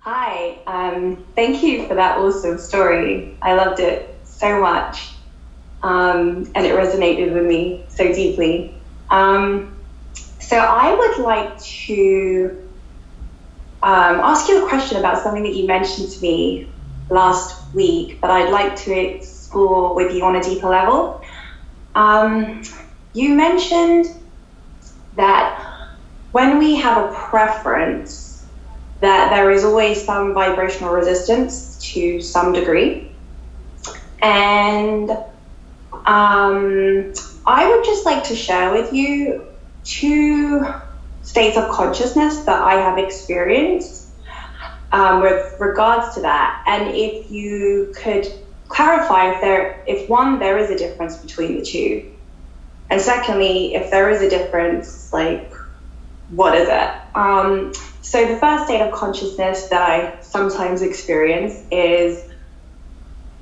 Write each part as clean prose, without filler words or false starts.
Hi, thank you for that awesome story. I loved it so much, and it resonated with me so deeply. So I would like to ask you a question about something that you mentioned to me last week that I'd like to explore with you on a deeper level. Um, you mentioned that when we have a preference, that there is always some vibrational resistance to some degree. And I would just like to share with you two states of consciousness that I have experienced with regards to that. And if you could clarify if one, there is a difference between the two. And secondly, if there is a difference, like, what is it? So the first state of consciousness that I sometimes experience is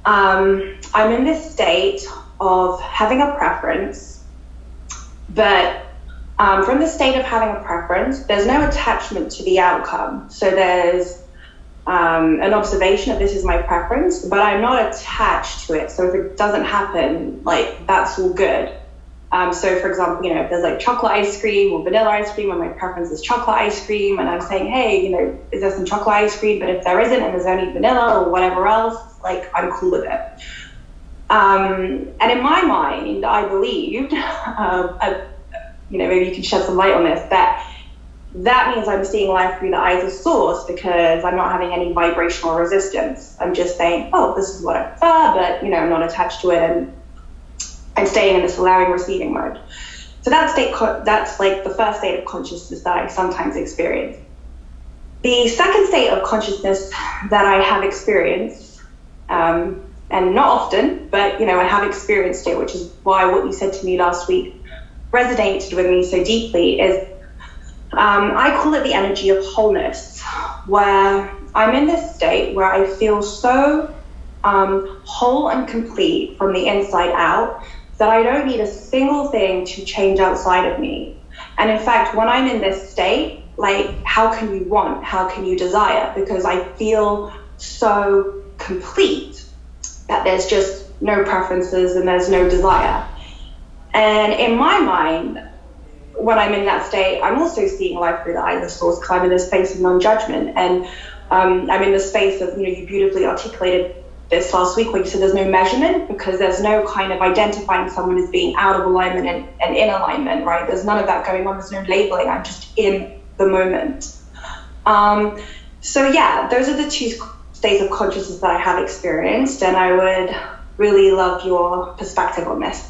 I'm in this state of having a preference, but from the state of having a preference, there's no attachment to the outcome. So there's an observation that this is my preference, but I'm not attached to it. So if it doesn't happen, like, that's all good. So for example, if there's like chocolate ice cream or vanilla ice cream, and my preference is chocolate ice cream, and I'm saying, hey, is there some chocolate ice cream? But if there isn't, and there's only vanilla or whatever else, like, I'm cool with it. And in my mind, I believed, maybe you can shed some light on this, that means I'm seeing life through the eyes of source, because I'm not having any vibrational resistance. I'm just saying, oh, this is what I prefer, but I'm not attached to it, and I'm staying in this allowing, receiving mode. So that's like the first state of consciousness that I sometimes experience. The second state of consciousness that I have experienced, and not often, but I have experienced it, which is why what you said to me last week resonated with me so deeply, is I call it the energy of wholeness, where I'm in this state where I feel so whole and complete from the inside out, that I don't need a single thing to change outside of me. And in fact, when I'm in this state, like, how can you want? How can you desire? Because I feel so complete that there's just no preferences and there's no desire. And in my mind, when I'm in that state, I'm also seeing life through the eyes of source, because I'm in this space of non-judgment. And I'm in the space of, you beautifully articulated this last week when you said there's no measurement, because there's no kind of identifying someone as being out of alignment and in alignment, right? There's none of that going on. There's no labeling. I'm just in the moment. So yeah, those are the two states of consciousness that I have experienced, and I would really love your perspective on this.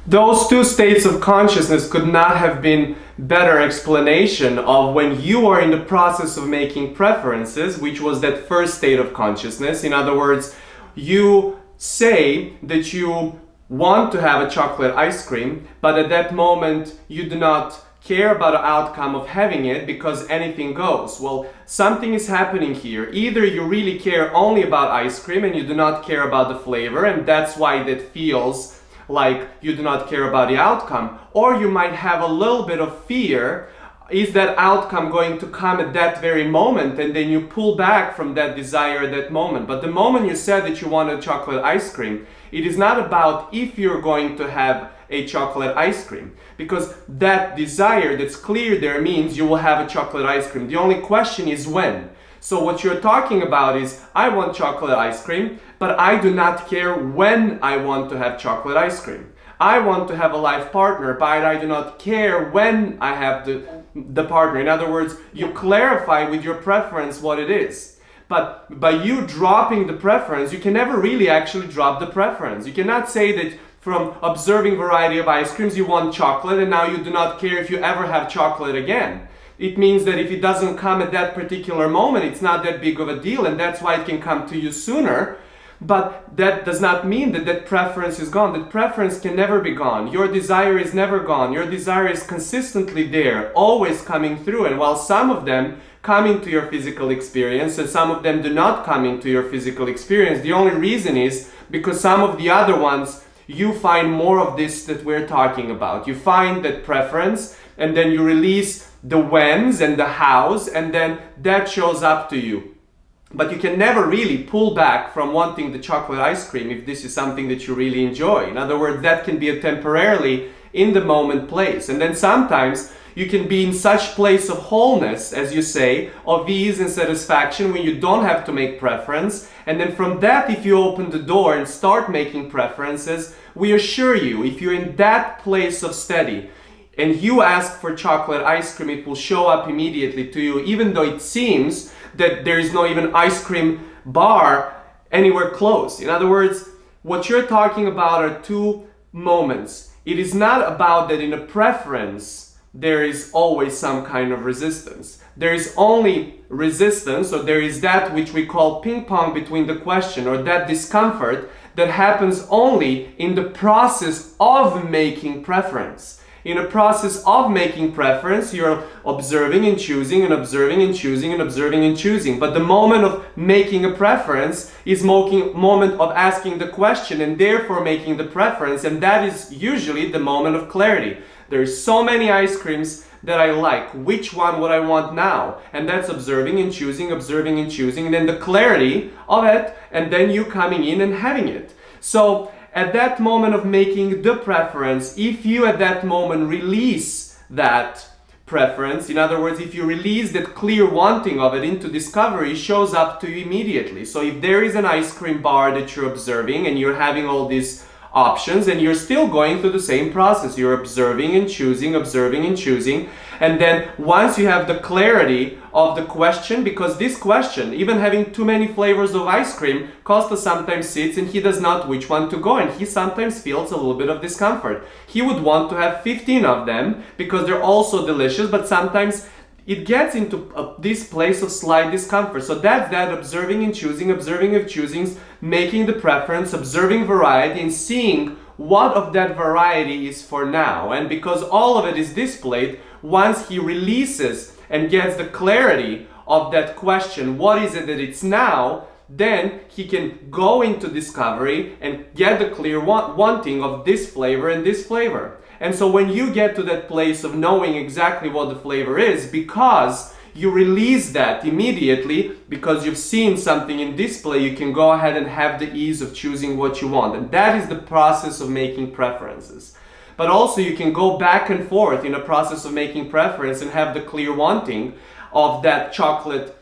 Those two states of consciousness could not have been better explanation of when you are in the process of making preferences, which was that first state of consciousness. In other words, you say that you want to have a chocolate ice cream, but at that moment you do not care about the outcome of having it, because anything goes. Well, something is happening here. Either you really care only about ice cream and you do not care about the flavor, and that's why that feels like you do not care about the outcome, or you might have a little bit of fear. Is that outcome going to come at that very moment? And then you pull back from that desire at that moment. But the moment you said that you wanted chocolate ice cream, it is not about if you're going to have a chocolate ice cream, because that desire that's clear there means you will have a chocolate ice cream. The only question is when. So what you're talking about is, I want chocolate ice cream, but I do not care when I want to have chocolate ice cream. I want to have a life partner, but I do not care when I have the partner. In other words, you clarify with your preference what it is. But by you dropping the preference, you can never really actually drop the preference. You cannot say that from observing variety of ice creams, you want chocolate, and now you do not care if you ever have chocolate again. It means that if it doesn't come at that particular moment, it's not that big of a deal, and that's why it can come to you sooner. But that does not mean that that preference is gone. That preference can never be gone. Your desire is never gone. Your desire is consistently there, always coming through. And while some of them come into your physical experience and some of them do not come into your physical experience, the only reason is because some of the other ones, you find more of this that we're talking about. You find that preference, and then you release the whens and the hows, and then that shows up to you. But you can never really pull back from wanting the chocolate ice cream if this is something that you really enjoy. In other words, that can be a temporarily in the moment place. And then sometimes you can be in such place of wholeness, as you say, of ease and satisfaction when you don't have to make preference. And then from that, if you open the door and start making preferences, we assure you, if you're in that place of steady and you ask for chocolate ice cream, it will show up immediately to you, even though it seems that there is no even ice cream bar anywhere close. In other words, what you're talking about are two moments. It is not about that in a preference there is always some kind of resistance. There is only resistance, or there is that which we call ping pong between the question, or that discomfort that happens only in the process of making preference. In a process of making preference, you're observing and choosing and observing and choosing and observing and choosing. But the moment of making a preference is moment of asking the question and therefore making the preference, and that is usually the moment of clarity. There's so many ice creams that I like. Which one would I want now? And that's observing and choosing, and then the clarity of it, and then you coming in and having it. So at that moment of making the preference, if you at that moment release that preference, in other words, if you release that clear wanting of it into discovery, it shows up to you immediately. So if there is an ice cream bar that you're observing and you're having all these options and you're still going through the same process, you're observing and choosing, and then once you have the clarity of the question, because this question, even having too many flavors of ice cream, Kosta sometimes sits and he does not know which one to go, and he sometimes feels a little bit of discomfort. He would want to have 15 of them because they're also delicious, but sometimes it gets into this place of slight discomfort. So that's that observing and choosing, making the preference, observing variety, and seeing what of that variety is for now. And because all of it is displayed, once he releases and gets the clarity of that question, what is it that it's now, then he can go into discovery and get the clear wanting of this flavor and this flavor. And so when you get to that place of knowing exactly what the flavor is, because you release that immediately, because you've seen something in display, you can go ahead and have the ease of choosing what you want. And that is the process of making preferences. But also you can go back and forth in a process of making preference and have the clear wanting of that chocolate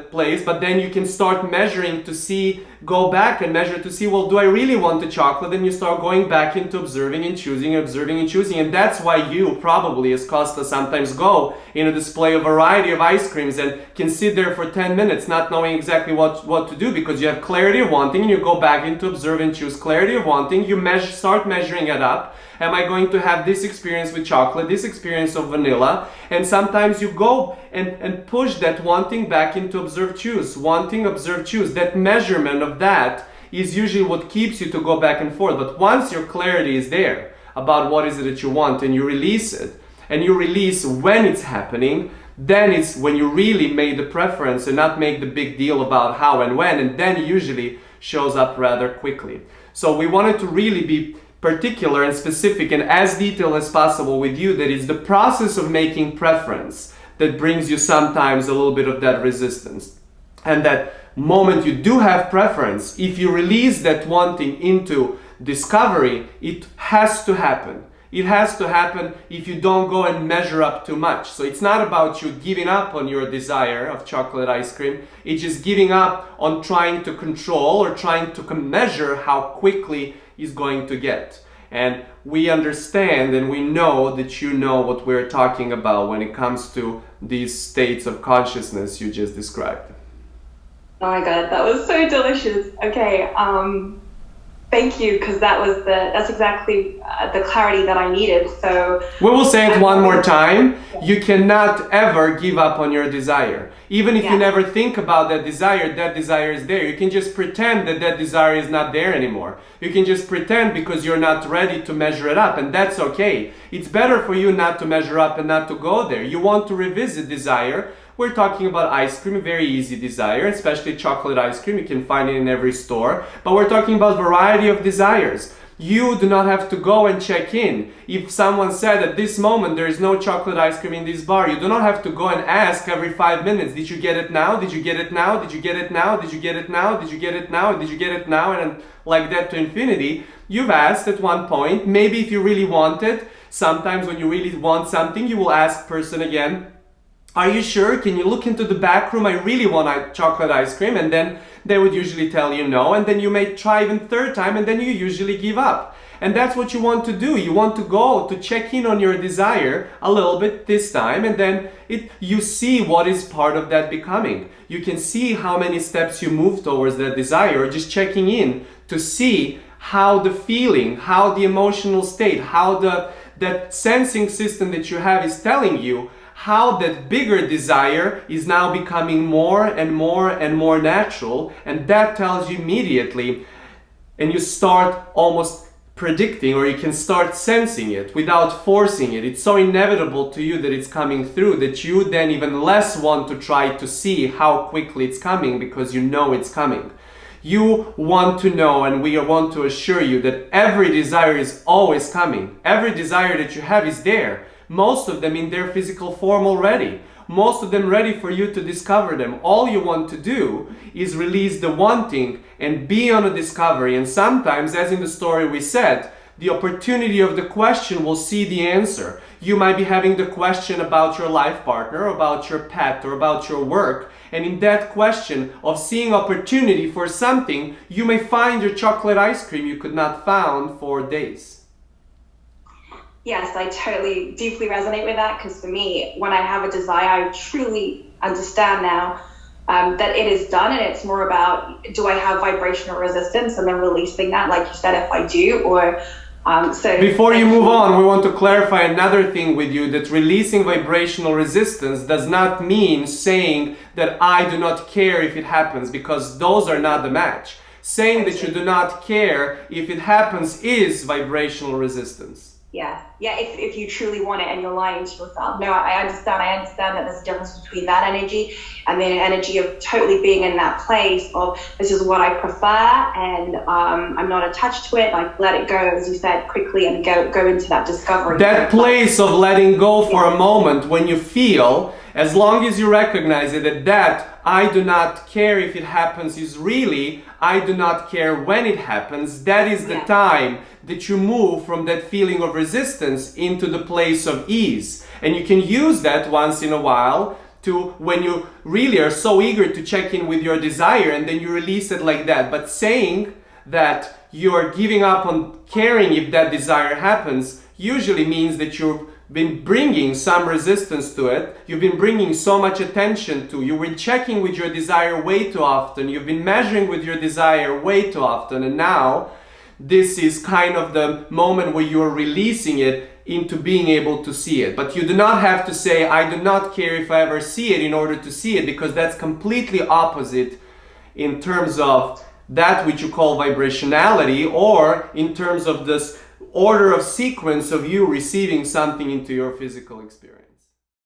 place, but then you can start measuring to see, go back and measure to see, well, do I really want the chocolate? And you start going back into observing and choosing, and that's why you probably, as Kosta, sometimes go in a display of a variety of ice creams and can sit there for 10 minutes not knowing exactly what to do, because you have clarity of wanting and you go back into observe and choose. Clarity of wanting, you start measuring it up. Am I going to have this experience with chocolate, this experience of vanilla? And sometimes you go and push that wanting back into observe, choose. Wanting, observe, choose. That measurement of that is usually what keeps you to go back and forth. But once your clarity is there about what is it that you want, and you release it, and you release when it's happening, then it's when you really made the preference and not make the big deal about how and when, and then usually shows up rather quickly. So we wanted to really be particular and specific and as detailed as possible with you, that it's the process of making preference that brings you sometimes a little bit of that resistance. And that moment you do have preference, if you release that wanting into discovery, it has to happen. It has to happen if you don't go and measure up too much. So it's not about you giving up on your desire of chocolate ice cream. It's just giving up on trying to control or trying to measure how quickly is going to get. And we understand and we know that you know what we're talking about when it comes to these states of consciousness you just described. Oh my God, that was so delicious. Okay, thank you, because that's exactly the clarity that I needed. So we will say it one more time. You cannot ever give up on your desire. Even if you never think about that desire is there. You can just pretend that desire is not there anymore. You can just pretend because you're not ready to measure it up, and that's okay. It's better for you not to measure up and not to go there. You want to revisit desire. We're talking about ice cream, a very easy desire, especially chocolate ice cream. You can find it in every store. But we're talking about variety of desires. You do not have to go and check in. If someone said at this moment there is no chocolate ice cream in this bar, you do not have to go and ask every 5 minutes, did you get it now? Did you get it now? Did you get it now? Did you get it now? Did you get it now? Did you get it now? And like that to infinity. You've asked at one point, maybe if you really want it. Sometimes when you really want something, you will ask person again, are you sure? Can you look into the back room? I really want chocolate ice cream. And then they would usually tell you no. And then you may try even third time and then you usually give up. And that's what you want to do. You want to go to check in on your desire a little bit this time. And then you see what is part of that becoming. You can see how many steps you move towards that desire, or just checking in to see how the feeling, how the emotional state, how that sensing system that you have is telling you how that bigger desire is now becoming more and more and more natural. And that tells you immediately, and you start almost predicting, or you can start sensing it without forcing it. It's so inevitable to you that it's coming through that you then even less want to try to see how quickly it's coming, because you know it's coming. You want to know, and we want to assure you that every desire is always coming. Every desire that you have is there. Most of them in their physical form already. Most of them ready for you to discover them. All you want to do is release the wanting and be on a discovery. And sometimes, as in the story we said, the opportunity of the question will see the answer. You might be having the question about your life partner, about your pet, or about your work. And in that question of seeing opportunity for something, you may find your chocolate ice cream you could not found for days. Yes, I totally, deeply resonate with that, because for me, when I have a desire, I truly understand now that it is done, and it's more about, do I have vibrational resistance, and then releasing that, like you said, if I do, or so. Before you move on, we want to clarify another thing with you, that releasing vibrational resistance does not mean saying that I do not care if it happens, because those are not the match. Saying that you do not care if it happens is vibrational resistance. Yeah, if you truly want it and you're lying to yourself. No, I understand that there's a difference between that energy and then an energy of totally being in that place of, this is what I prefer, and I'm not attached to it, like let it go, as you said, quickly, and go into that discovery. That place of letting go for a moment, when you feel, as long as you recognize it, that I do not care if it happens is really, I do not care when it happens. That is the time that you move from that feeling of resistance into the place of ease. And you can use that once in a while to, when you really are so eager to check in with your desire, and then you release it like that. But saying that you are giving up on caring if that desire happens usually means that you've been bringing some resistance to it. You've been bringing so much attention to. You've been checking with your desire way too often. You've been measuring with your desire way too often. And now this is kind of the moment where you're releasing it into being able to see it. But you do not have to say, I do not care if I ever see it, in order to see it, because that's completely opposite in terms of that which you call vibrationality, or in terms of this order of sequence of you receiving something into your physical experience.